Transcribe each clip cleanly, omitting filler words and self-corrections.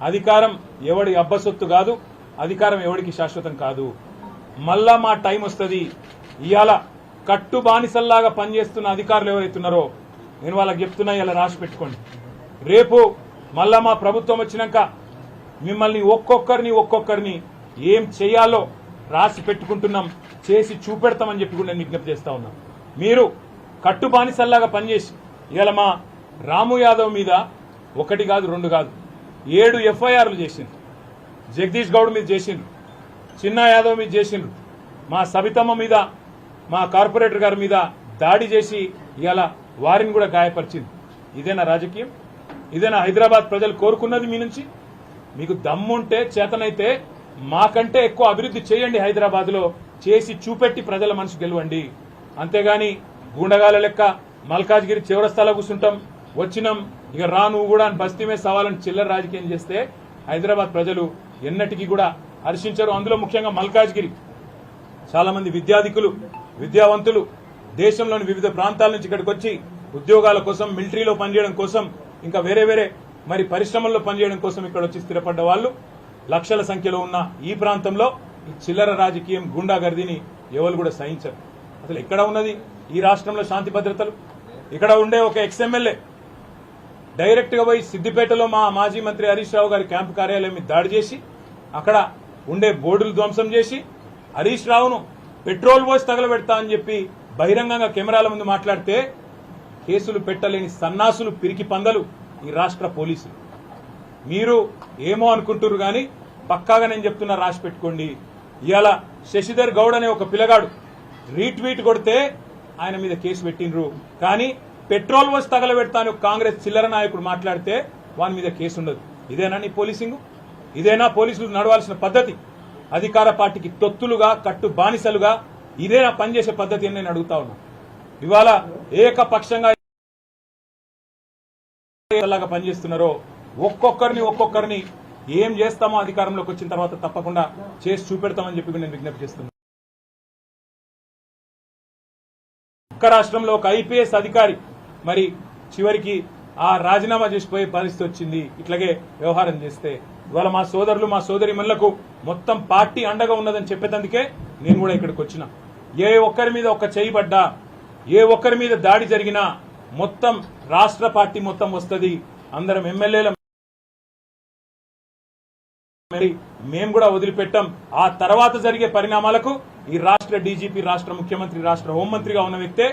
అధికారం ఎవడి అబ్బసొత్తు కాదు, అధికారం ఎవడికి శాశ్వతం కాదు. మళ్ళా మా టైం వస్తుంది. ఇవాళ కట్టు బానిసల్లాగా పనిచేస్తున్న అధికారులు ఎవరైతున్నారో నేను వాళ్ళకి చెప్తున్నా, ఇలా రాసి పెట్టుకోండి. రేపు మళ్ళా మా ప్రభుత్వం వచ్చినాక మిమ్మల్ని ఒక్కొక్కరిని ఏం చేయాలో రాసి పెట్టుకుంటున్నాం, చేసి చూపెడతామని చెప్పి కూడా నేను విజ్ఞప్తి చేస్తా ఉన్నా. మీరు కట్టు బానిసల్లాగా పనిచేసి ఇవాళ మా రాము యాదవ్ మీద 1 కాదు 2 కాదు 7 ఎఫ్ఐఆర్లు చేసిండ్రు. జగదీష్ గౌడ్ మీద చేసిండ్రు, చిన్న యాదవ్ మీద చేసిండ్రు, మా సబితమ్మ మీద, మా కార్పొరేటర్ గారి మీద దాడి చేసి ఇవాళ వారిని కూడా గాయపరిచింది. ఇదేనా రాజకీయం? ఇదేనా హైదరాబాద్ ప్రజలు కోరుకున్నది మీ నుంచి? మీకు దమ్ముంటే చేతనైతే మాకంటే ఎక్కువ అభివృద్ధి చేయండి, హైదరాబాద్ లో చేసి చూపెట్టి ప్రజల మనసు గెలవండి. అంతేగాని గూండగాల లెక్క మల్కాజ్గిరి చివరస్తాలో కూర్చుంటాం, వచ్చినాం ఇక రా నువ్వు కూడా అని బస్తీమే సవాలని చిల్లర రాజకీయం చేస్తే హైదరాబాద్ ప్రజలు ఎన్నటికీ కూడా హర్షించరు. అందులో ముఖ్యంగా మల్కాజ్గిరి చాలా మంది విద్యాధికులు, విద్యావంతులు దేశంలోని వివిధ ప్రాంతాల నుంచి ఇక్కడికి వచ్చి ఉద్యోగాల కోసం, మిలిటరీలో పనిచేయడం కోసం, ఇంకా వేరే మరి పరిశ్రమల్లో పనిచేయడం కోసం ఇక్కడ వచ్చి స్థిరపడ్డ వాళ్ళు లక్షల సంఖ్యలో ఉన్న ఈ ప్రాంతంలో ఈ చిల్లర రాజకీయం, గుండాగర్దీని ఎవరు కూడా సహించరు. అసలు ఎక్కడ ఉన్నది ఈ రాష్ట్రంలో శాంతి భద్రతలు? ఇక్కడ ఉండే ఒక ఎక్స్ఎమ్మెల్యే డైరెక్ట్ గా పోయి సిద్దిపేటలో మా మాజీ మంత్రి హరీష్ రావు గారి క్యాంపు కార్యాలయం మీద దాడి చేసి అక్కడ ఉండే బోర్డులు ధ్వంసం చేసి హరీష్ రావును పెట్రోల్ పోసి తగలబెడతా అని చెప్పి బహిరంగంగా కెమెరాల ముందు మాట్లాడితే కేసులు పెట్టలేని సన్నాసులు, పిరికి పందలు ఈ రాష్ట్ర పోలీసులు. మీరు ఏమో అనుకుంటున్నారు గాని పక్కాగా నేను చెప్తున్నా, రాసి పెట్టుకోండి. ఇవాళ శశిధర్ గౌడ్ అనే ఒక పిల్లగాడు రీట్వీట్ కొడితే ఆయన మీద కేసు పెట్టినరు, కానీ పెట్రోల్ పోసి తగలబెడతా అని కాంగ్రెస్ చిల్లర నాయకుడు మాట్లాడితే వాని మీద కేసు ఉండదు. ఇదేనా నీ పోలీసింగ్? ఇదేనా పోలీసులు నడవాల్సిన పద్ధతి? అధికార పార్టీకి తొత్తులుగా, కట్టు బానిసలుగా ఇదేనా పనిచేసే పద్ధతి అని నేను అడుగుతా ఉన్నా. ఇవాళ ఏకపక్షంగా లాగా పనిచేస్తున్నారో ఒక్కొక్కరిని ఏం చేస్తామో అధికారంలోకి వచ్చిన తర్వాత తప్పకుండా చేసి చూపెడతామని చెప్పి నేను విజ్ఞప్తి చేస్తున్నా. ఒక్క రాష్ట్రంలో ఒక ఐపీఎస్ అధికారి మరి చివరికి ఆ రాజీనామా చేసిపోయే పరిస్థితి వచ్చింది ఇట్లాగే వ్యవహారం చేస్తే. ఇవాళ మా సోదరులు, మా సోదరిమణులకు మొత్తం పార్టీ అండగా ఉన్నదని చెప్పేందుకే నేను కూడా ఇక్కడికి వచ్చిన. ఏ ఒక్కరి మీద ఒక చేయబడ్డా, ఏ ఒక్కరి మీద దాడి జరిగినా మొత్తం రాష్ట్ర పార్టీ మొత్తం వస్తుంది. అందరం ఎమ్మెల్యేల మేము కూడా వదిలిపెట్టాం. ఆ తర్వాత జరిగే పరిణామాలకు ఈ రాష్ట్ర డీజీపీ, రాష్ట్ర ముఖ్యమంత్రి, రాష్ట్ర హోంమంత్రిగా ఉన్న వ్యక్తే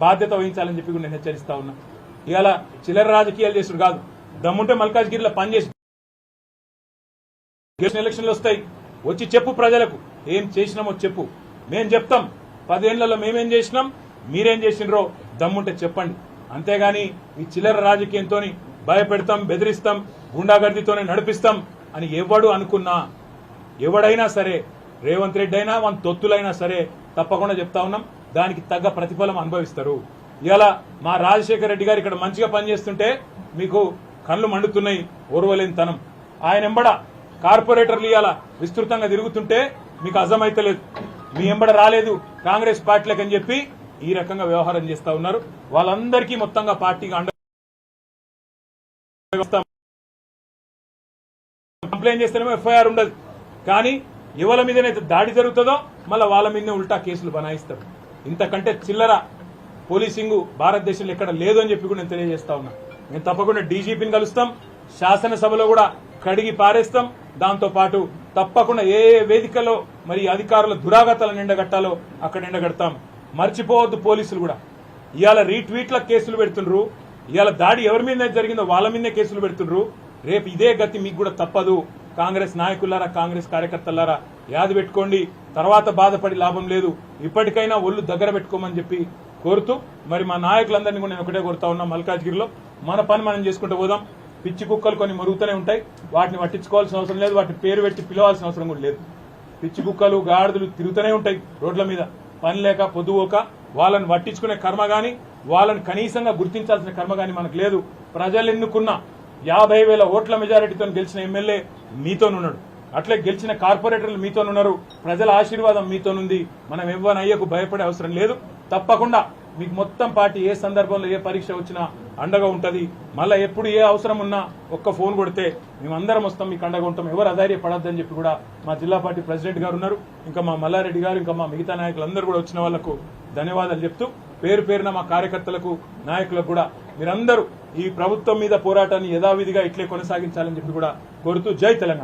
బాధ్యత వహించాలని చెప్పి కూడా నేను హెచ్చరిస్తా ఉన్నా. ఇవాళ చిల్లర రాజకీయాలు చేసుడు కాదు, దమ్ముంటే మల్కాజ్గిరిలో పనిచేసి ఎలక్షన్లు వస్తాయి, వచ్చి చెప్పు ప్రజలకు ఏం చేసినామో చెప్పు. మేం చెప్తాం 10 ఏళ్లలో మేమేం చేసినాం, మీరేం చేసినరో దమ్ముంటే చెప్పండి. అంతేగాని ఈ చిల్లర రాజకీయంతో భయపెడతాం, బెదిరిస్తాం, గుండాగర్దీతోనే నడిపిస్తాం అని ఎవడు అనుకున్నా, ఎవడైనా సరే, రేవంత్ రెడ్డి అయినా మన తొత్తులైనా సరే తప్పకుండా చెప్తా ఉన్నాం, దానికి తగ్గ ప్రతిఫలం అనుభవిస్తారు. ఇలా మా రాజశేఖర రెడ్డి గారు ఇక్కడ మంచిగా పనిచేస్తుంటే మీకు కళ్ళు మండుతున్నాయి, ఓర్వలేని తనం. ఆయన ఎంబడ కార్పొరేటర్లు ఇవాళ విస్తృతంగా తిరుగుతుంటే మీకు అర్థమైతలేదు, మీ ఎంబడ రాలేదు కాంగ్రెస్ పార్టీలకు అని చెప్పి ఈ రకంగా వ్యవహారం చేస్తా ఉన్నారు. వాళ్ళందరికీ మొత్తంగా పార్టీగా అండ కంప్లైంట్ చేస్తేనేమో ఎఫ్ఐఆర్ ఉండదు, కానీ ఎవరి మీదనైతే దాడి జరుగుతుందో మళ్ళీ వాళ్ళ మీదనే ఉల్టా కేసులు బనాయిస్తారు. ఇంతకంటే చిల్లర పోలీసింగ్ భారతదేశంలో ఎక్కడ లేదు అని చెప్పి కూడా నేను తెలియజేస్తా ఉన్నా. మేము తప్పకుండా డీజీపీని కలుస్తాం, శాసనసభలో కూడా కడిగి పారేస్తాం. దాంతో పాటు తప్పకుండా ఏ వేదికలో మరి అధికారుల దురాగతాలను ఎండగట్టాలో అక్కడ ఎండగడతాం. మర్చిపోవద్దు, పోలీసులు కూడా ఇవాళ రీట్వీట్ల కేసులు పెడుతుండ్రు, ఇవాళ దాడి ఎవరి మీద జరిగిందో వాళ్ళ మీదనే కేసులు పెడుతుండ్రు. రేపు ఇదే గతి మీకు కూడా తప్పదు. కాంగ్రెస్ నాయకులారా, కాంగ్రెస్ కార్యకర్తలారా యాది పెట్టుకోండి, తర్వాత బాధపడి లాభం లేదు. ఇప్పటికైనా ఒళ్ళు దగ్గర పెట్టుకోమని చెప్పి కోరుతూ మరి మా నాయకులందరినీ కూడా నేను ఒకటే కోరుతా ఉన్నా, మల్కాజ్గిరిలో మన పని మనం చేసుకుంటూ పోదాం. పిచ్చి కుక్కలు కొన్ని మరుగుతూనే ఉంటాయి, వాటిని పట్టించుకోవాల్సిన అవసరం లేదు, వాటిని పేరు పెట్టి పిలవాల్సిన అవసరం కూడా లేదు. పిచ్చి కుక్కలు, గాడిదలు తిరుగుతూనే ఉంటాయి రోడ్ల మీద, పని లేక పొద్దుపోక. వాళ్ళని పట్టించుకునే కర్మ గాని, వాళ్ళని కనీసంగా గుర్తించాల్సిన కర్మ గాని మనకు లేదు. ప్రజలు ఎన్నుకున్న 50,000 ఓట్ల మెజారిటీతో గెలిచిన ఎమ్మెల్యే మీతోనున్నాడు, అట్లే గెలిచిన కార్పొరేటర్లు మీతోనున్నారు, ప్రజల ఆశీర్వాదం మీతోనుంది. మనం ఎవ్వనయ్యకు భయపడే అవసరం లేదు. తప్పకుండా మీకు మొత్తం పార్టీ ఏ సందర్భంలో ఏ పరీక్ష వచ్చినా అండగా ఉంటుంది. మళ్ళీ ఎప్పుడు ఏ అవసరం ఉన్నా ఒక్క ఫోన్ కొడితే మేమందరం వస్తాం, మీకు అండగా ఉంటాం, ఎవరు అధైర్యపడద్దని చెప్పి కూడా మా జిల్లా పార్టీ ప్రెసిడెంట్ గారు ఉన్నారు, ఇంకా మా మల్లారెడ్డి గారు, ఇంకా మా మిగతా నాయకులందరూ కూడా వచ్చిన వాళ్లకు ధన్యవాదాలు చెప్తూ పేరు పేరున మా కార్యకర్తలకు నాయకులకు కూడా మీరందరూ ఈ ప్రభుత్వం మీద పోరాటాన్ని యథావిధిగా ఇట్లే కొనసాగించాలని చెప్పి కూడా కోరుతూ జై తెలంగాణ.